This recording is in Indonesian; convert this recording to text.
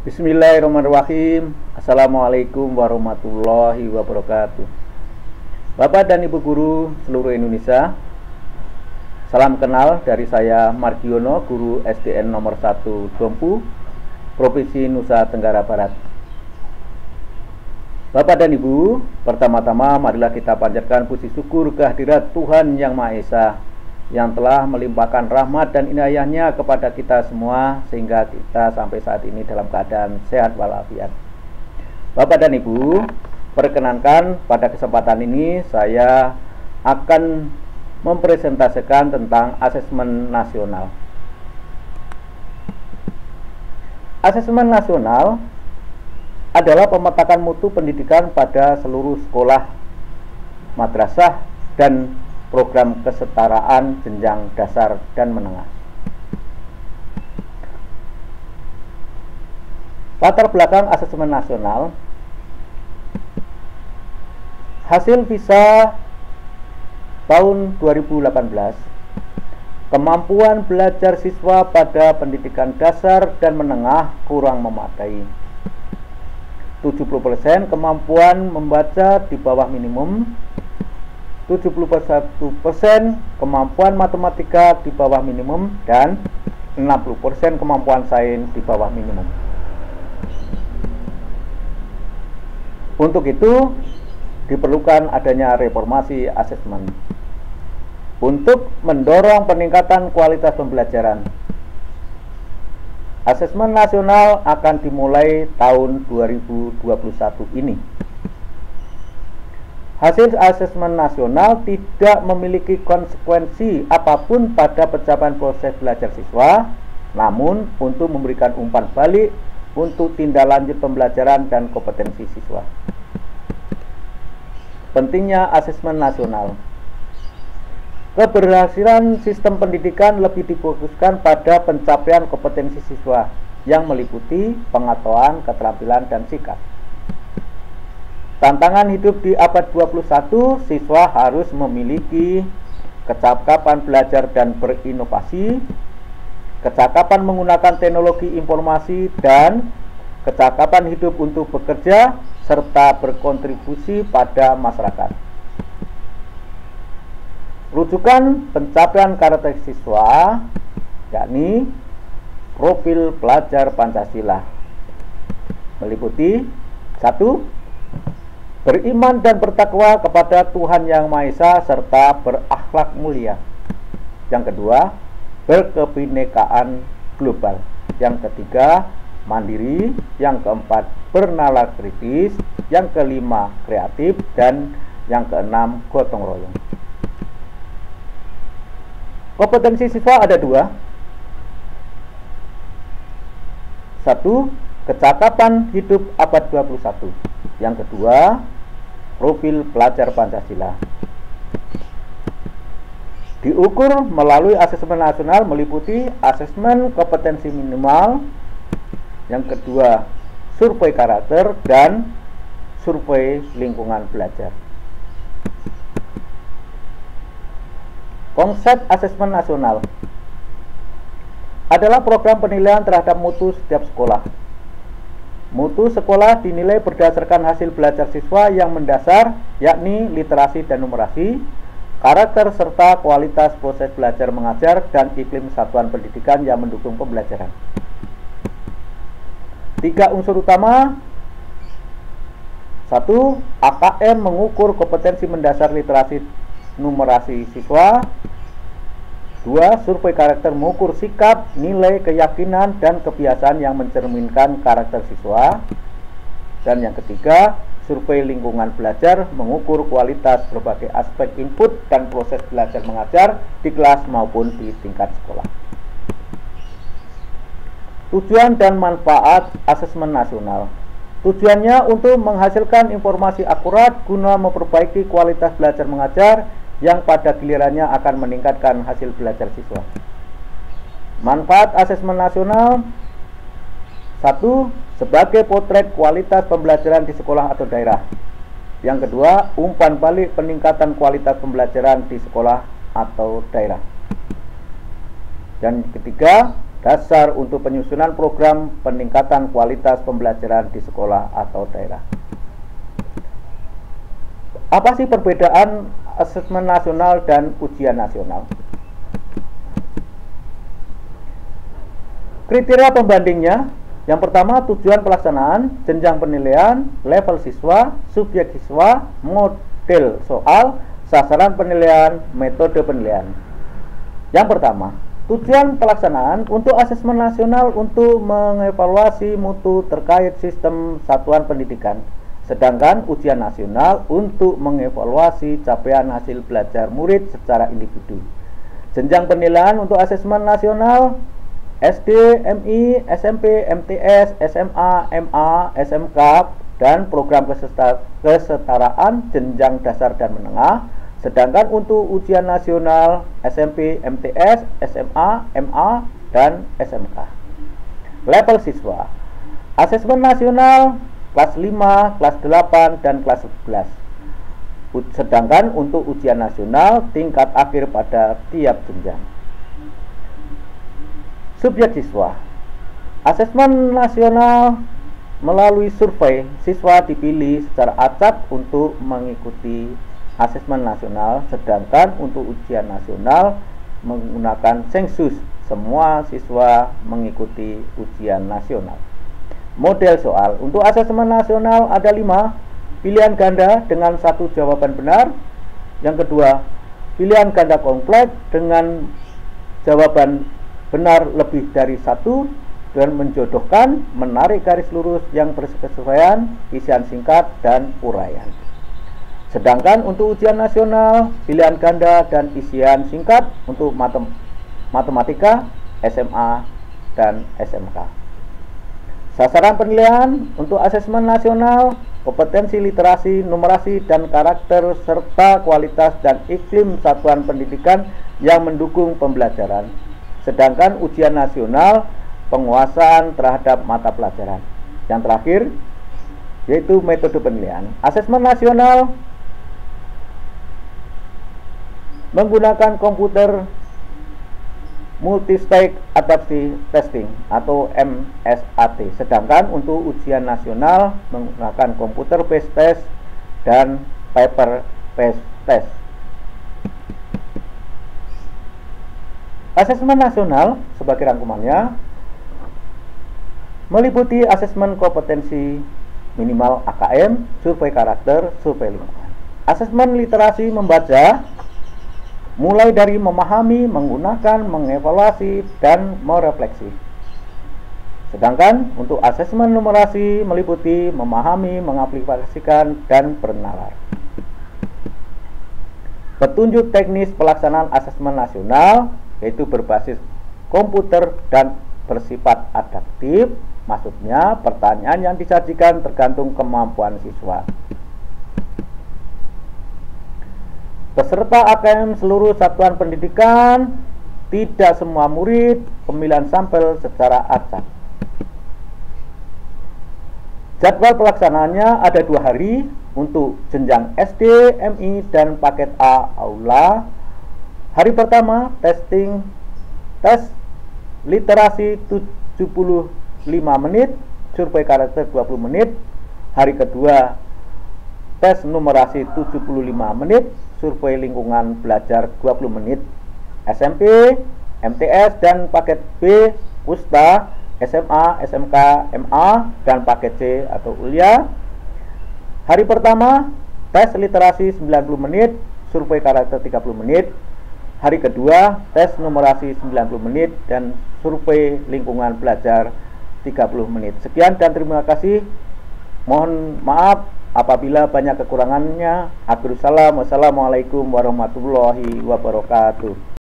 Bismillahirrahmanirrahim. Assalamualaikum warahmatullahi wabarakatuh. Bapak dan Ibu Guru seluruh Indonesia, salam kenal dari saya Margiono, Guru SDN nomor 1 Dompu, Provinsi Nusa Tenggara Barat. Bapak dan Ibu, pertama-tama marilah kita panjatkan puji syukur kehadirat Tuhan Yang Maha Esa yang telah melimpahkan rahmat dan inayahnya kepada kita semua sehingga kita sampai saat ini dalam keadaan sehat walafiat. Bapak dan Ibu, perkenankan pada kesempatan ini saya akan mempresentasikan tentang asesmen nasional. Asesmen nasional adalah pemetakan mutu pendidikan pada seluruh sekolah, madrasah, dan program kesetaraan jenjang dasar dan menengah. Latar belakang asesmen nasional. Hasil PISA tahun 2018, kemampuan belajar siswa pada pendidikan dasar dan menengah kurang memadai. 70% kemampuan membaca di bawah minimum, 71% kemampuan matematika di bawah minimum, dan 60% kemampuan sains di bawah minimum. Untuk itu diperlukan adanya reformasi asesmen untuk mendorong peningkatan kualitas pembelajaran. Asesmen nasional akan dimulai tahun 2021 ini. Hasil asesmen nasional tidak memiliki konsekuensi apapun pada pencapaian proses belajar siswa, namun untuk memberikan umpan balik untuk tindak lanjut pembelajaran dan kompetensi siswa. Pentingnya asesmen nasional. Keberhasilan sistem pendidikan lebih difokuskan pada pencapaian kompetensi siswa yang meliputi pengetahuan, keterampilan, dan sikap. Tantangan hidup di abad 21, siswa harus memiliki kecakapan belajar dan berinovasi, kecakapan menggunakan teknologi informasi, dan kecakapan hidup untuk bekerja serta berkontribusi pada masyarakat. Rujukan pencapaian karakteristik siswa yakni profil pelajar Pancasila meliputi 1. Beriman dan bertakwa kepada Tuhan Yang Maha Esa serta berakhlak mulia. Yang kedua, berkebinekaan global. Yang ketiga, mandiri. Yang keempat, bernalar kritis. Yang kelima, kreatif. Dan yang keenam, gotong royong. Kompetensi siswa ada 2. 1. Kecakapan hidup abad 21. Yang kedua, profil pelajar Pancasila. Diukur melalui asesmen nasional meliputi asesmen kompetensi minimal, yang kedua survei karakter, dan survei lingkungan belajar. Konsep asesmen nasional adalah program penilaian terhadap mutu setiap sekolah. Mutu sekolah dinilai berdasarkan hasil belajar siswa yang mendasar, yakni literasi dan numerasi, karakter serta kualitas proses belajar mengajar, dan iklim satuan pendidikan yang mendukung pembelajaran. 3 unsur utama. 1. AKM mengukur kompetensi mendasar literasi numerasi siswa. 2. Survei karakter mengukur sikap, nilai, keyakinan, dan kebiasaan yang mencerminkan karakter siswa. Dan yang ketiga, survei lingkungan belajar mengukur kualitas berbagai aspek input dan proses belajar mengajar di kelas maupun di tingkat sekolah. Tujuan dan manfaat asesmen nasional. Tujuannya untuk menghasilkan informasi akurat guna memperbaiki kualitas belajar mengajar yang pada gilirannya akan meningkatkan hasil belajar siswa. Manfaat asesmen nasional. 1. Sebagai potret kualitas pembelajaran di sekolah atau daerah. Yang kedua, umpan balik peningkatan kualitas pembelajaran di sekolah atau daerah. Dan ketiga, dasar untuk penyusunan program peningkatan kualitas pembelajaran di sekolah atau daerah. Apa sih perbedaan asesmen nasional dan ujian nasional? Kriteria pembandingnya, yang pertama tujuan pelaksanaan, jenjang penilaian, level siswa, subjek siswa, model soal, sasaran penilaian, metode penilaian. Yang pertama, tujuan pelaksanaan untuk asesmen nasional untuk mengevaluasi mutu terkait sistem satuan pendidikan, sedangkan ujian nasional untuk mengevaluasi capaian hasil belajar murid secara individu. Jenjang penilaian untuk asesmen nasional SD, MI, SMP, MTS, SMA, MA, SMK, dan program kesetaraan jenjang dasar dan menengah. Sedangkan untuk ujian nasional SMP, MTS, SMA, MA, dan SMK. Level siswa. Asesmen nasional kelas 5, kelas 8, dan kelas 11. Sedangkan untuk ujian nasional tingkat akhir pada tiap jenjang. Subjek siswa. Asesmen nasional melalui survei, siswa dipilih secara acak untuk mengikuti asesmen nasional, sedangkan untuk ujian nasional menggunakan sensus, semua siswa mengikuti ujian nasional. Model soal. Untuk asesmen nasional ada 5, pilihan ganda dengan 1 jawaban benar. Yang kedua, pilihan ganda kompleks dengan jawaban benar lebih dari 1, dan menjodohkan, menarik garis lurus yang berkesesuaian, isian singkat, dan uraian. Sedangkan untuk ujian nasional, pilihan ganda dan isian singkat untuk matematika, SMA, dan SMK. Sasaran penilaian untuk asesmen nasional, kompetensi literasi, numerasi, dan karakter, serta kualitas dan iklim satuan pendidikan yang mendukung pembelajaran. Sedangkan ujian nasional, penguasaan terhadap mata pelajaran. Yang terakhir, yaitu metode penilaian. Asesmen nasional menggunakan komputer multi-stage adaptive testing atau MSAT. Sedangkan untuk ujian nasional menggunakan komputer based test dan paper based test. Asesmen nasional sebagai rangkumannya meliputi asesmen kompetensi minimal AKM, survei karakter, survei lingkungan. Asesmen literasi membaca mulai dari memahami, menggunakan, mengevaluasi, dan merefleksi. Sedangkan untuk asesmen numerasi meliputi memahami, mengaplikasikan, dan bernalar. Petunjuk teknis pelaksanaan asesmen nasional yaitu berbasis komputer dan bersifat adaptif. Maksudnya pertanyaan yang disajikan tergantung kemampuan siswa. Peserta AKM seluruh satuan pendidikan, tidak semua murid, pemilihan sampel secara acak. Jadwal pelaksanaannya ada 2 hari untuk jenjang SD, MI, dan paket A aula. Hari pertama tes literasi 75 menit, survei karakter 20 menit. Hari kedua tes numerasi 75 menit, survei lingkungan belajar 20 menit. SMP, MTS, dan paket B, Pusta, SMA, SMK, MA, dan paket C atau Ulia. Hari pertama tes literasi 90 menit, survei karakter 30 menit. Hari kedua tes numerasi 90 menit dan survei lingkungan belajar 30 menit. Sekian dan terima kasih. Mohon maaf apabila banyak kekurangannya. Akhirul salam. Wassalamualaikum warahmatullahi wabarakatuh.